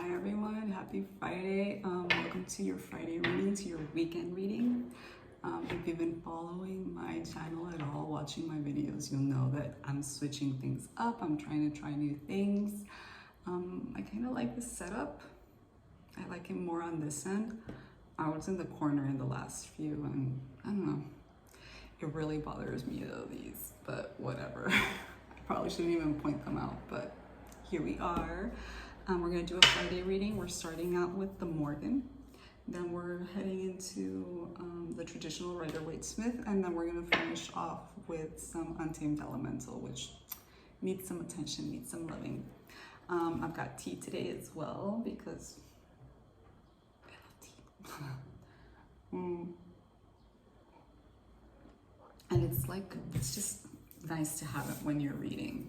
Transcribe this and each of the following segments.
Hi everyone, happy Friday. Welcome to your Friday reading, to your weekend reading. If you've been following my channel at all, watching my videos, you'll know that I'm switching things up. I'm trying to try new things. I kind of like this setup. I like it more on this end. I was in the corner in the last few and I don't know. It really bothers me though, these, but whatever. I probably shouldn't even point them out, but here we are. We're going to do a Friday reading. We're starting out with the Morgan. Then we're heading into the traditional Rider-Waite-Smith, and then we're going to finish off with some Untamed Elemental, which needs some attention, needs some loving. I've got tea today as well because I love tea. And it's just nice to have it when you're reading.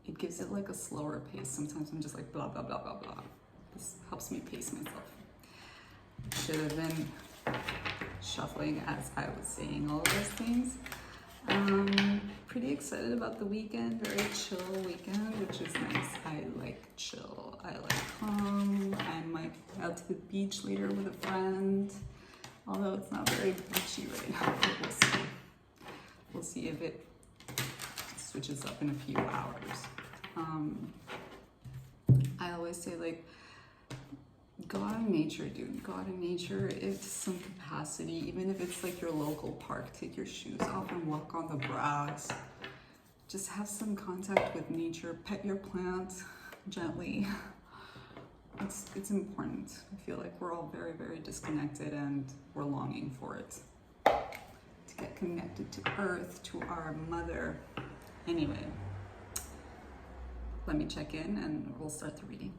It gives it like a slower pace. Sometimes I'm just like blah, blah, blah, blah, blah. This helps me pace myself. Should have been shuffling as I was saying all of those things. Pretty excited about the weekend, very chill weekend, which is nice. I like chill, I like calm. I might go out to the beach later with a friend, although it's not very beachy right now, but we'll see. We'll see if it switches up in a few hours. I always say, like, go out in nature, dude. Go out in nature to some capacity, even if it's like your local park. Take your shoes off and walk on the grass. Just have some contact with nature. Pet your plants gently. It's important. I feel like we're all very, very disconnected and we're longing for it. To get connected to Earth, to our mother. Anyway, let me check in and we'll start the reading.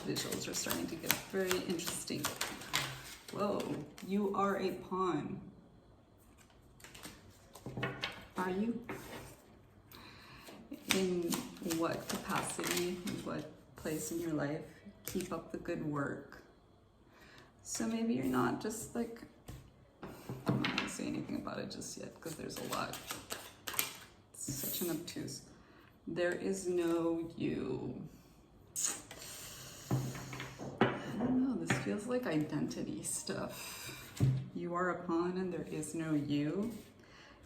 Visuals are starting to get very interesting. Whoa, you are a pawn. Are you? In what capacity, what place in your life? Keep up the good work. So maybe you're not just like, I'm not gonna say anything about it just yet because there's a lot. It's such an obtuse. There is no you. I don't know, this feels like identity stuff. You are a pawn and there is no you.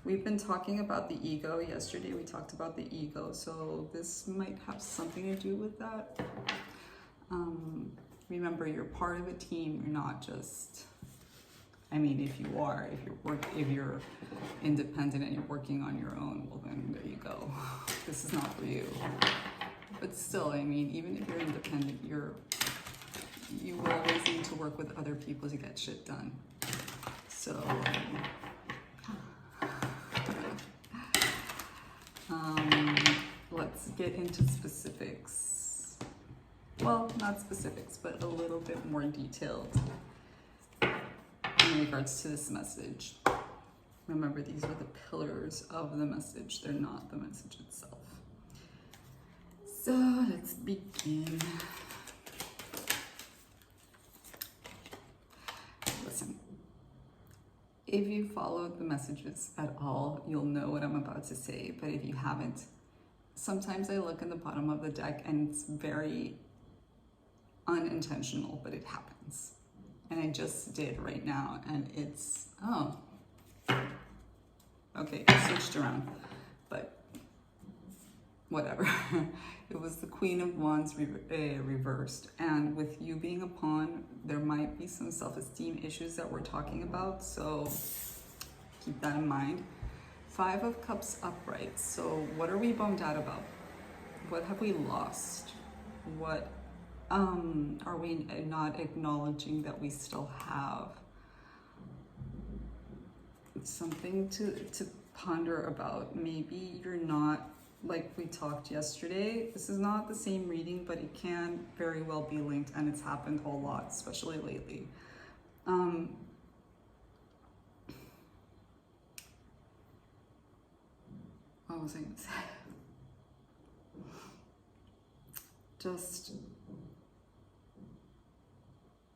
We've been talking about the ego. Yesterday we talked about the ego, so this might have something to do with that. Remember, you're part of a team. You're not just, I mean, if you are, if you're independent and you're working on your own, well then there you go. This is not for you. But still, I mean, even if you're independent, you will always need to work with other people to get shit done. So, let's get into specifics. Well, not specifics, but a little bit more detailed in regards to this message. Remember, these are the pillars of the message. They're not the message itself. So let's begin. Listen, if you followed the messages at all, you'll know what I'm about to say, but if you haven't, sometimes I look in the bottom of the deck and it's very unintentional, but it happens. And I just did right now, and it's, oh, okay, it switched around, but whatever. It was the Queen of Wands reversed, and with you being a pawn, there might be some self-esteem issues that we're talking about, so keep that in mind. 5 of Cups upright. So what are we bummed out about? What have we lost? What are we not acknowledging that we still have? It's something to ponder about. Maybe you're not like we talked yesterday, this is not the same reading, but it can very well be linked, and it's happened a lot, especially lately. What was I going to say? Just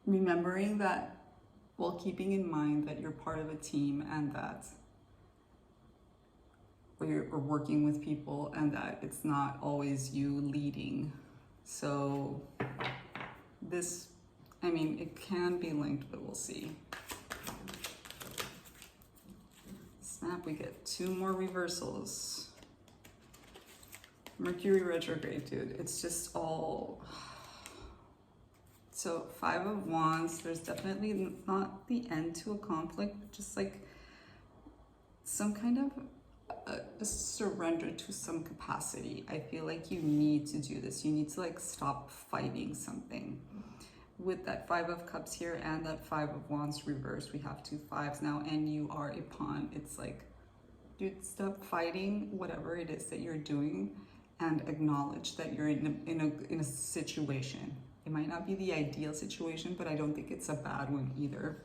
remembering that, while keeping in mind that you're part of a team and that you're working with people and that it's not always you leading. So this, I mean, it can be linked, but we'll see. Snap, we get 2 more reversals. Mercury retrograde, dude. It's just all... So 5 of Wands, there's definitely not the end to a conflict, but just like some kind of a surrender to some capacity. I feel like you need to do this. You need to like stop fighting something. With that 5 of Cups here and that 5 of Wands reversed, we have 2 5s now, and you are a pawn. It's like, dude, stop fighting whatever it is that you're doing and acknowledge that you're in a situation. It might not be the ideal situation, but I don't think it's a bad one either.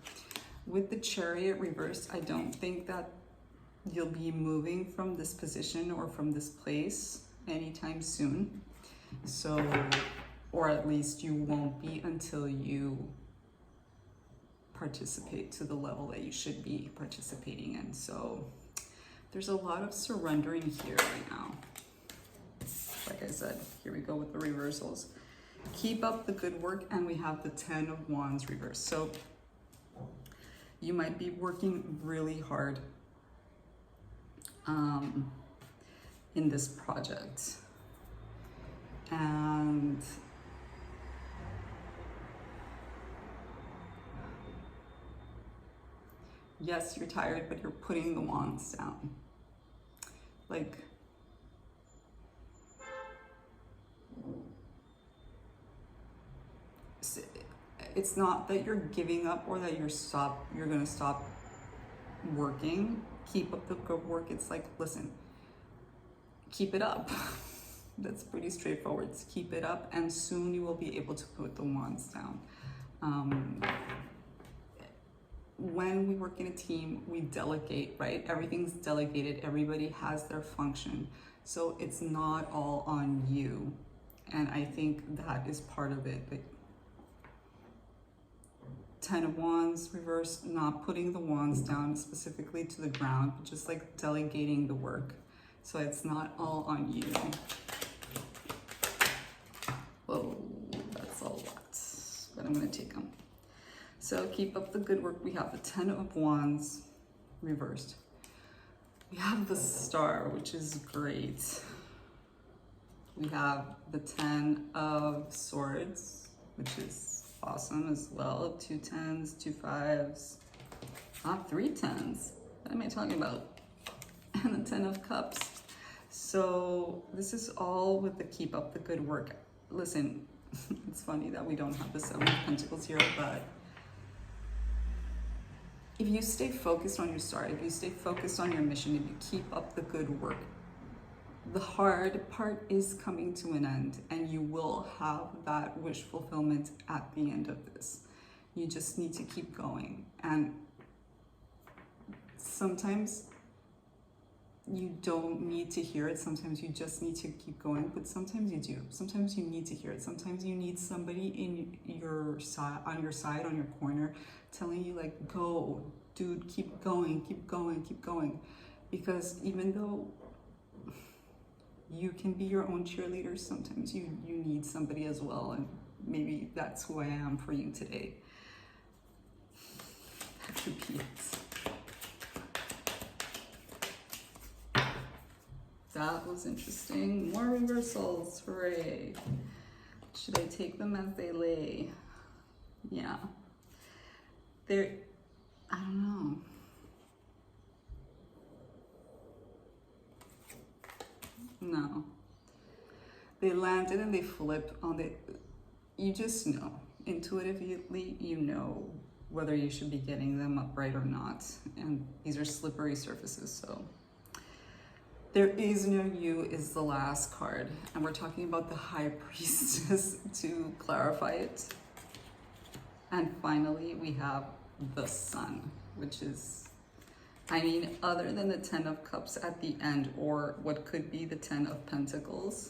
With the Chariot reversed, I don't think that you'll be moving from this position or from this place anytime soon. So, or at least you won't be until you participate to the level that you should be participating in. So there's a lot of surrendering here right now. Like I said, here we go with the reversals. Keep up the good work, and we have the 10 of Wands reversed. So you might be working really hard in this project, and yes, you're tired, but you're putting the wands down. Like, it's not that you're giving up or that you're gonna stop working. Keep up the good work. It's like, listen, keep it up. That's pretty straightforward. Keep it up, and soon you will be able to put the wands down. When we work in a team, we delegate, right? Everything's delegated. Everybody has their function. So it's not all on you. And I think that is part of it. But 10 of Wands reversed, not putting the wands down specifically to the ground, but just like delegating the work. So it's not all on you. Whoa, that's a lot, but I'm gonna take them. So keep up the good work. We have the 10 of Wands reversed. We have the Star, which is great. We have the 10 of Swords, which is awesome as well. 2 10s, 2 5s, 3 10s. What am I talking about? And the 10 of Cups. So this is all with the keep up the good work. Listen, it's funny that we don't have the 7 of Pentacles here, but if you stay focused on your star, if you stay focused on your mission, if you keep up the good work, the hard part is coming to an end, and you will have that wish fulfillment at the end of this. You just need to keep going. And sometimes you don't need to hear it. Sometimes you just need to keep going, but sometimes you do. Sometimes you need to hear it. Sometimes you need somebody in your side, on your corner, telling you like, go, dude, keep going, keep going, keep going. Because even though you can be your own cheerleader, sometimes you need somebody as well, and maybe that's who I am for you today. That could be it. That was interesting. More reversals, hooray. Should I take them as they lay? Yeah. I don't know. No. They landed and they flipped on the, you just know. Intuitively, you know whether you should be getting them upright or not. And these are slippery surfaces, so. There is no you is the last card, and we're talking about the High Priestess to clarify it. And finally, we have the Sun, which is, I mean, other than the 10 of Cups at the end, or what could be the 10 of Pentacles,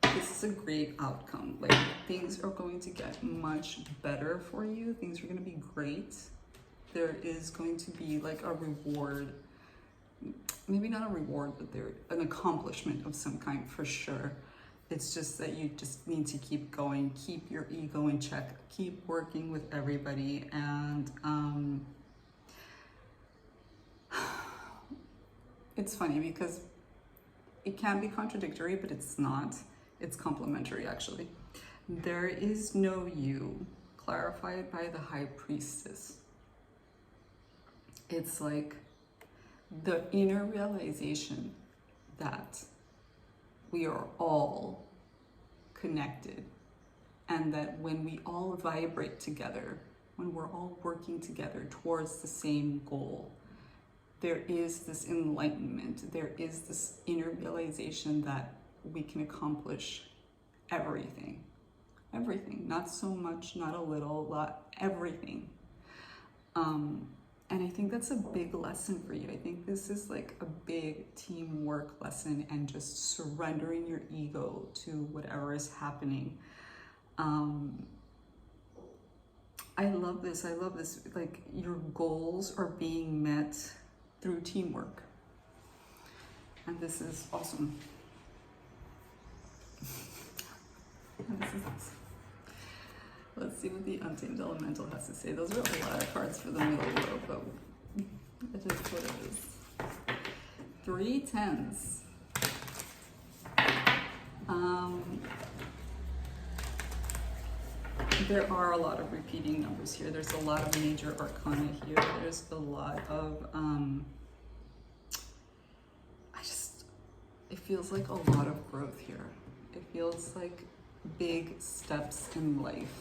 this is a great outcome. Like, things are going to get much better for you. Things are going to be great. There is going to be like a reward. Maybe not a reward, but there an accomplishment of some kind for sure. It's just that you just need to keep going, keep your ego in check, keep working with everybody, and it's funny because it can be contradictory, but it's not. It's complementary, actually. There is no you, clarified by the High Priestess. It's like the inner realization that we are all connected, and that when we all vibrate together, when we're all working together towards the same goal, there is this enlightenment, there is this inner realization that we can accomplish everything. Everything, not so much, not a little, lot, everything. And I think that's a big lesson for you. I think this is like a big teamwork lesson, and just surrendering your ego to whatever is happening. I love this. I love this. Like, your goals are being met through teamwork. And this is awesome. And this is awesome. Let's see what the Untamed Elemental has to say. Those are a lot of cards for the middle row, but it is what it is. 3 10s. There are a lot of repeating numbers here. There's a lot of major arcana here. There's a lot of, it feels like a lot of growth here. It feels like big steps in life.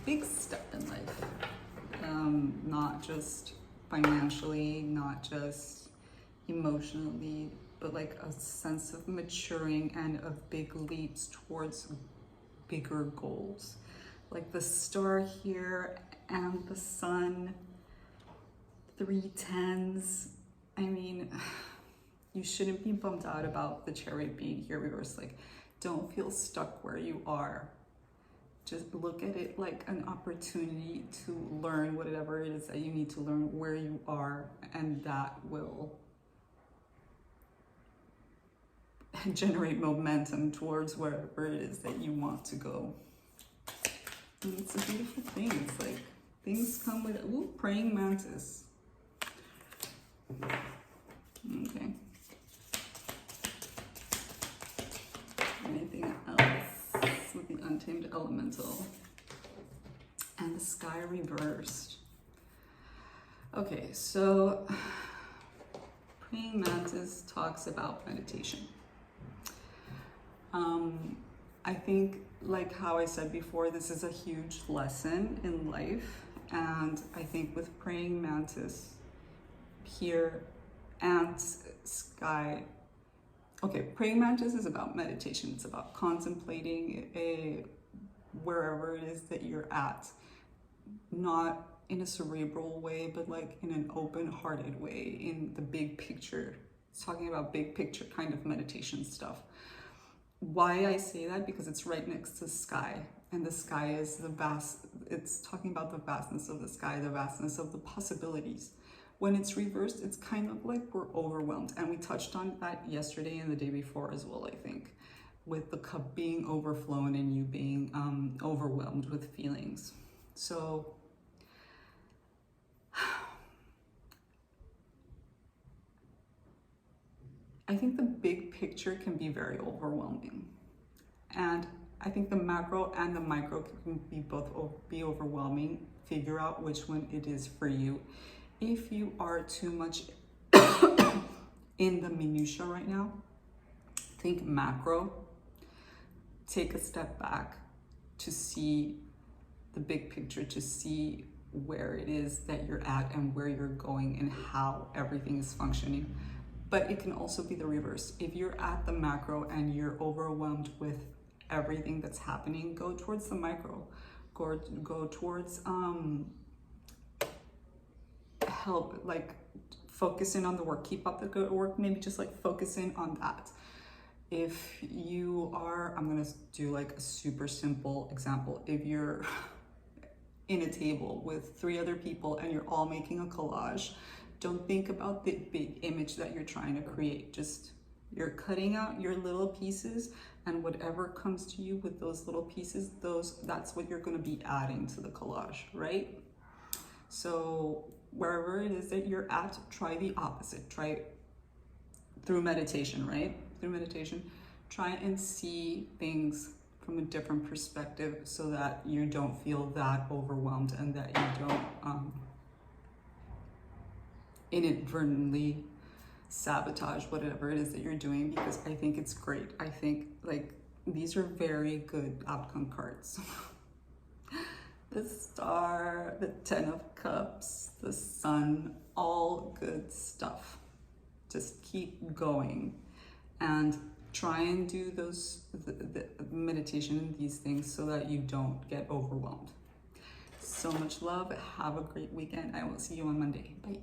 Big step in life. Not just financially, not just emotionally, but like a sense of maturing and of big leaps towards bigger goals. Like the star here and the sun, 3 10s. I mean, you shouldn't be bummed out about the Chariot being here reversed. Like, don't feel stuck where you are. Just look at it like an opportunity to learn whatever it is that you need to learn where you are, and that will generate momentum towards wherever it is that you want to go. And it's a beautiful thing. It's like things come with, ooh, praying mantis. Okay. Anything else with the Untamed Elemental? And the Sky reversed. Okay, so praying mantis talks about meditation. I think, like how I said before, this is a huge lesson in life, and I think with praying mantis here and sky, okay, praying mantis is about meditation. It's about contemplating wherever it is that you're at, not in a cerebral way, but like in an open-hearted way, in the big picture. It's talking about big picture kind of meditation stuff. Why I say that? Because it's right next to sky, and the sky is the vast, it's talking about the vastness of the sky, the vastness of the possibilities. When it's reversed, it's kind of like we're overwhelmed, and we touched on that yesterday and the day before as well, I think, with the cup being overflown and you being overwhelmed with feelings. So I think the big picture can be very overwhelming, and I think the macro and the micro can be both be overwhelming. Figure out which one it is for you. If you are too much in the minutia right now, think macro. Take a step back to see the big picture, to see where it is that you're at and where you're going and how everything is functioning. But it can also be the reverse. If you're at the macro and you're overwhelmed with everything that's happening, go towards the micro. Go towards help, like focus in on the work, keep up the good work, maybe just like focus in on that. If you are, I'm gonna do like a super simple example. If you're in a table with 3 other people and you're all making a collage, don't think about the big image that you're trying to create. Just, you're cutting out your little pieces, and whatever comes to you with those little pieces, that's what you're going to be adding to the collage, right? So wherever it is that you're at, try the opposite. Try it through meditation, right? Through meditation, try and see things from a different perspective so that you don't feel that overwhelmed and that you don't inadvertently sabotage whatever it is that you're doing, because I think it's great. I think like these are very good outcome cards. The Star, the 10 of Cups, the Sun, all good stuff. Just keep going and try and do the meditation and these things so that you don't get overwhelmed. So much love. Have a great weekend. I will see you on Monday. Bye.